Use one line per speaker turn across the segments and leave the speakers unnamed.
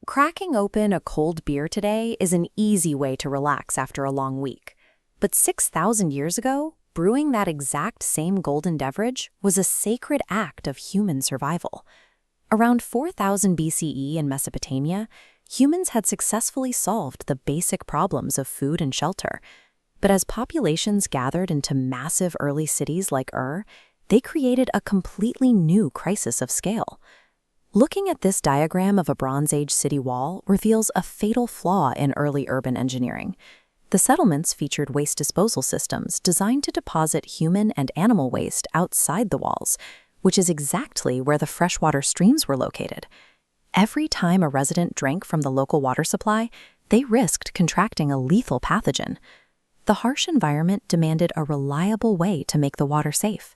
Cracking open a cold beer today is an easy way to relax after a long week. But 6,000 years ago, brewing that exact same golden beverage was a sacred act of human survival. Around 4000 BCE in Mesopotamia, humans had successfully solved the basic problems of food and shelter. But as populations gathered into massive early cities like they created a completely new crisis of scale. Looking at this diagram of a Bronze Age city wall reveals a fatal flaw in early urban engineering. The settlements featured waste disposal systems designed to deposit human and animal waste outside the walls, which is exactly where the freshwater streams were located. Every time a resident drank from the local water supply, they risked contracting a lethal pathogen. The harsh environment demanded a reliable way to make the water safe.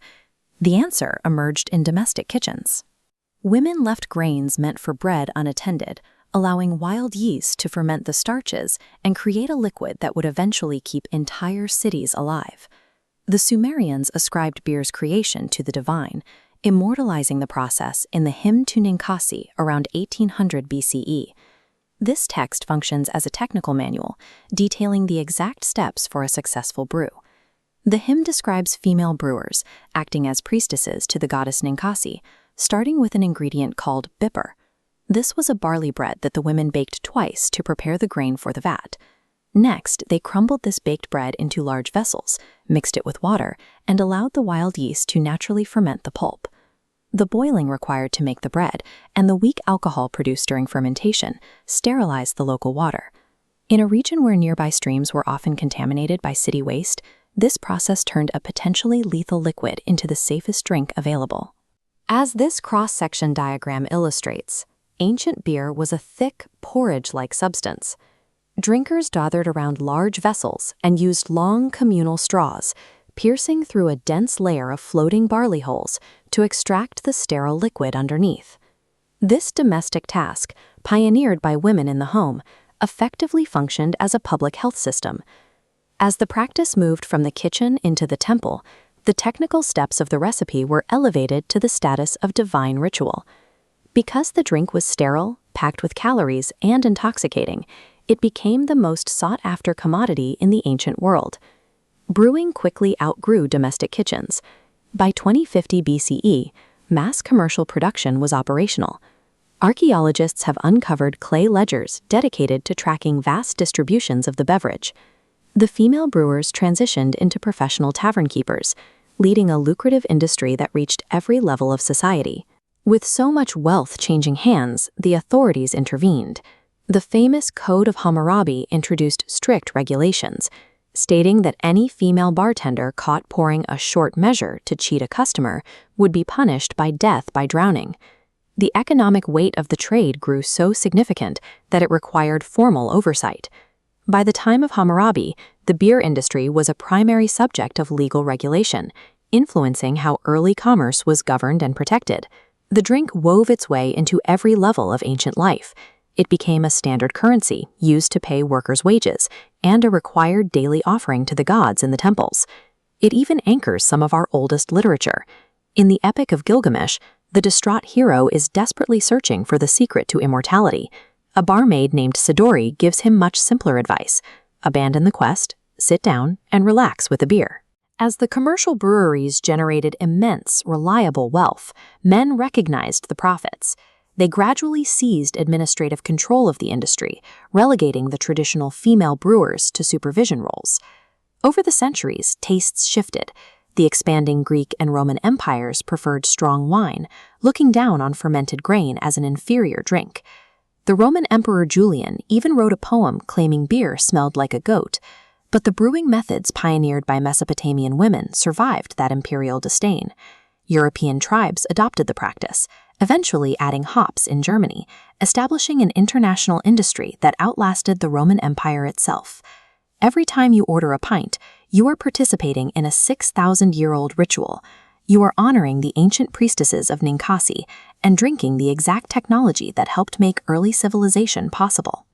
The answer emerged in domestic kitchens. Women left grains meant for bread unattended, allowing wild yeast to ferment the starches and create a liquid that would eventually keep entire cities alive. The Sumerians ascribed beer's creation to the divine, immortalizing the process in the Hymn to Ninkasi around 1800 BCE. This text functions as a technical manual, detailing the exact steps for a successful brew. The hymn describes female brewers, acting as priestesses to the goddess Ninkasi, starting with an ingredient called bipper. This was a barley bread that the women baked twice to prepare the grain for the vat. Next, they crumbled this baked bread into large vessels, mixed it with water, and allowed the wild yeast to naturally ferment the pulp. The boiling required to make the bread, and the weak alcohol produced during fermentation, sterilized the local water. In a region where nearby streams were often contaminated by city waste, this process turned a potentially lethal liquid into the safest drink available. As this cross-section diagram illustrates, ancient beer was a thick, porridge-like substance. Drinkers gathered around large vessels and used long communal straws, piercing through a dense layer of floating barley hulls to extract the sterile liquid underneath. This domestic task, pioneered by women in the home, effectively functioned as a public health system. As the practice moved from the kitchen into the temple, the technical steps of the recipe were elevated to the status of divine ritual. Because the drink was sterile, packed with calories, and intoxicating, it became the most sought-after commodity in the ancient world. Brewing quickly outgrew domestic kitchens. By 2050 BCE, mass commercial production was operational. Archaeologists have uncovered clay ledgers dedicated to tracking vast distributions of the beverage. The female brewers transitioned into professional tavern keepers, leading a lucrative industry that reached every level of society. With so much wealth changing hands, the authorities intervened. The famous Code of Hammurabi introduced strict regulations, stating that any female bartender caught pouring a short measure to cheat a customer would be punished by death by drowning. The economic weight of the trade grew so significant that it required formal oversight. By the time of Hammurabi, the beer industry was a primary subject of legal regulation, influencing how early commerce was governed and protected. The drink wove its way into every level of ancient life. It became a standard currency used to pay workers' wages and a required daily offering to the gods in the temples. It even anchors some of our oldest literature. In the Epic of Gilgamesh, the distraught hero is desperately searching for the secret to immortality. A barmaid named Sidori gives him much simpler advice: abandon the quest, sit down, and relax with a beer. As the commercial breweries generated immense, reliable wealth, men recognized the profits. They gradually seized administrative control of the industry, relegating the traditional female brewers to supervision roles. Over the centuries, tastes shifted. The expanding Greek and Roman empires preferred strong wine, looking down on fermented grain as an inferior drink. The Roman Emperor Julian even wrote a poem claiming beer smelled like a goat. But the brewing methods pioneered by Mesopotamian women survived that imperial disdain. European tribes adopted the practice, eventually adding hops in Germany, establishing an international industry that outlasted the Roman Empire itself. Every time you order a pint, you are participating in a 6,000-year-old ritual. You are honoring the ancient priestesses of Ninkasi and drinking the exact technology that helped make early civilization possible.